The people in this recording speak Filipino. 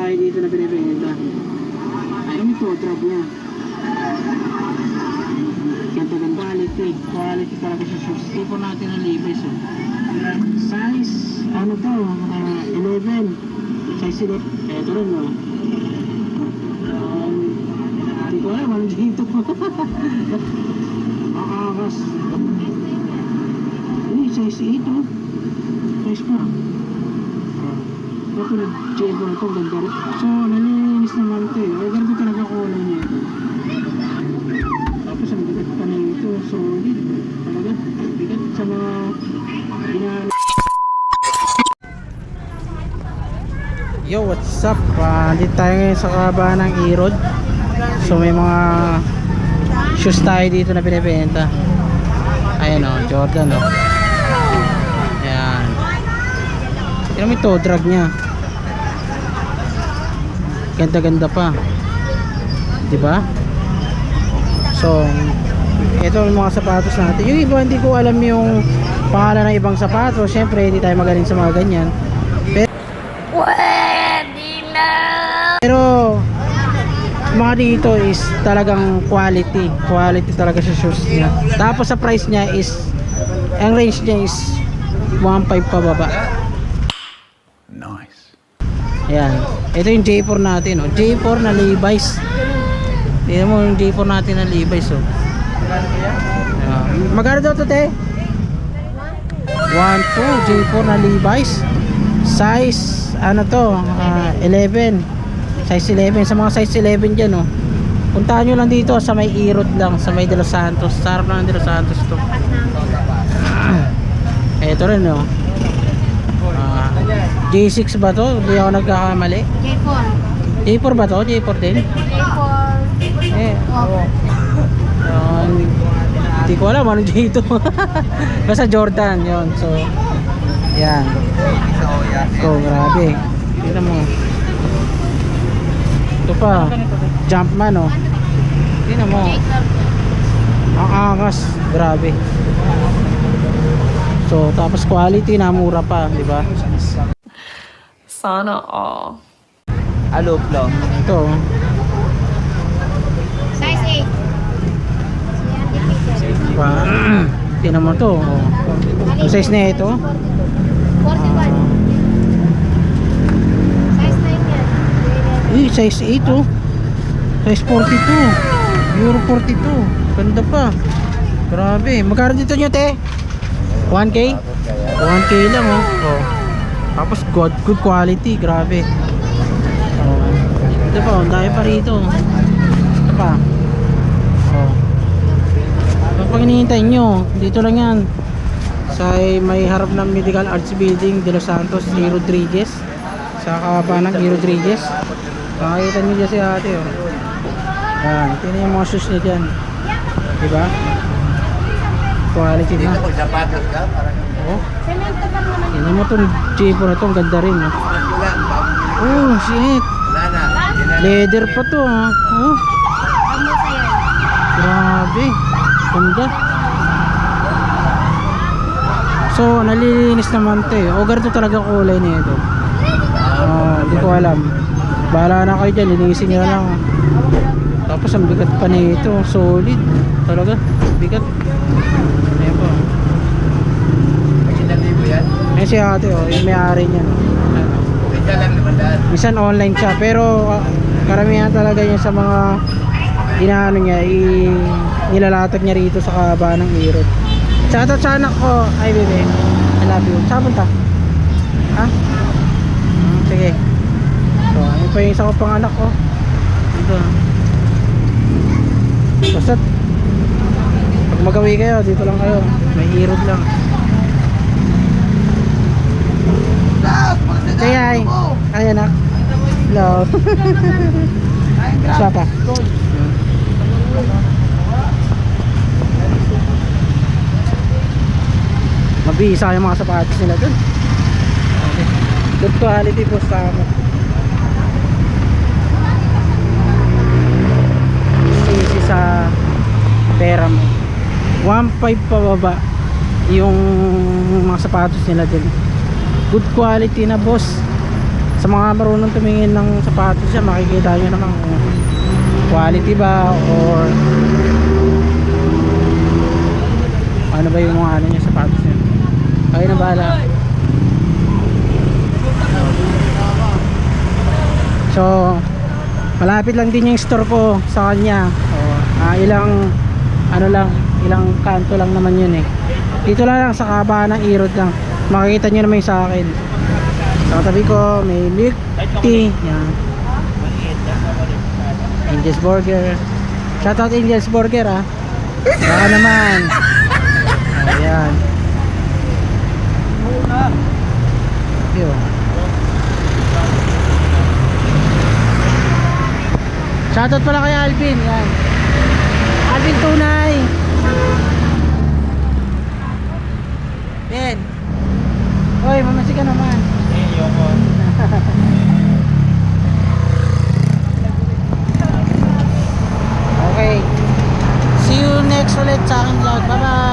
tayo dito na binibenta. Ayun ito, drop niya. Ganda-ganda. Quality talaga sa shoes. Tipo natin ang Levi's. Oh. Size, ano to? 11. Size 11. Eto rin, no? Hindi ko alam, ano dito po? Makakas. Uy, size 8, oh. Size pa. Ito na, J-Bo na ito, ganda rin. So, nalilinis naman ito eh. O, ganda talaga kulay niya ito. Tapos, ang bigat pa na ito. Solid. Talaga, bigat sa mga ginagawa. Yo, what's up? Dito tayo ngayon sa kabahan ng E-Road. So, may mga shoes tayo dito na binibenta. Ayan o, Jordan o. Ayan. Tignan mo ito, drag niya. Ganda-ganda pa. Diba? So, ito yung mga sapatos natin. Yung iba, hindi ko alam yung pangalan ng ibang sapatos. Siyempre, hindi tayo magaling sa mga ganyan. Pero mga dito is talagang quality talaga sa shoes niya. Tapos sa price niya is, ang range niya is 1.5 pababa. Nice. Ayan, ito yung J4 natin, oh. J4 na Levi's. Tingnan mo yung J4 natin na Levi's, oh. Magkano daw ito, te? 1.2 J4 na Levi's. Size ano to, 11. Size 11. Sa mga size 11 dyan, oh. Puntahan nyo lang dito sa may E-Road lang, sa may De Los Santos. Sa harap lang ng De Los Santos to. Ito rin, oh. J6 ba to? Hindi ako nagkakamali. J4. J4 ba to? J4 din? J4. Eh, oo. Hindi ko alam anong J2. Basta Jordan yon. So, yan. So, grabe. Tignan mo. Ito pa, Jumpman, oh. Tignan mo. Ang angas, grabe. So, tapos quality na mura pa, di ba? Sana all. Alop lang. Ito, oh. Size 8. Diba? Tignan mo to, oh. Ang size na ito. 41. Size 9 yan. Eh, size 8, oh. Size 42. Euro 42. Ganda pa. Grabe. Magkano dito nyo, te? 1K? 1K lang, oh. Oh. Tapos good quality. Grabe. Oh. Ito pa, oh. Dahil pa rito. Ito pa. Oh. Ano pang hinihintay nyo? Dito lang yan. Sa may harap ng Medical Arts Building, De Los Santos, E. Rodriguez. Sa kababa ng E. Rodriguez. Makikita nyo dyan si ate, oh. Yan, ito na yung mga shoes niya dyan. Diba? Quality na. Oh. Tignan mo itong J4 na ito, ang ganda rin, oh. Oh, shit. Leather pa to, ha. Oh. Grabe. Ganda. So, nalilinis naman ito, eh. O, ganito talaga kulay na ito. Hindi ko alam. Bahala na kayo dyan, linisin nyo lang. Tapos ang bigat pa nito, solid talaga, bigat. Ayan po. Ayan si ate, oh, yung may-ari niya, no? Minsan online siya, pero karamihan talaga niya sa mga inaano niya, ilalatag niya rito sa kababa ng E-Road. Shoutout sa anak ko, ay bebe, I love you. Saan punta? Ha? Sige. So, ayun pa yung isa ko pang anak ko. Dito. Basta pag magawi kayo, dito lang kayo. May E-Road lang. Say hi. Hi anak. Hello. Sapa. Mabisa yung mga sapatos nila dun. Good quality po sa amin. Easy sa pera mo. 1.5 pababa yung mga sapatos nila din. Good quality na, boss. Sa mga marunong tumingin ng sapatos siya, makikita nyo naman kung quality ba or ano ba yung mga ano niya sapatos niya. Kayo na bahala. So malapit lang din yung store ko sa kanya. Ilang ano lang, ilang kanto lang naman yun eh. Dito lang sa kabaan ng Erod lang. Makikita nyo naman yung sa akin. Sa katabi ko may milk tea. Yan. Angel's Burger. Shoutout Angel's Burger ah. Baka naman. Ayan. Yo. Shoutout pala kay Alvin. Yan. Alvin Tunay. Ben. Oy, mamasi ka naman. Okay. See you next ulit sa aking vlog. Bye bye.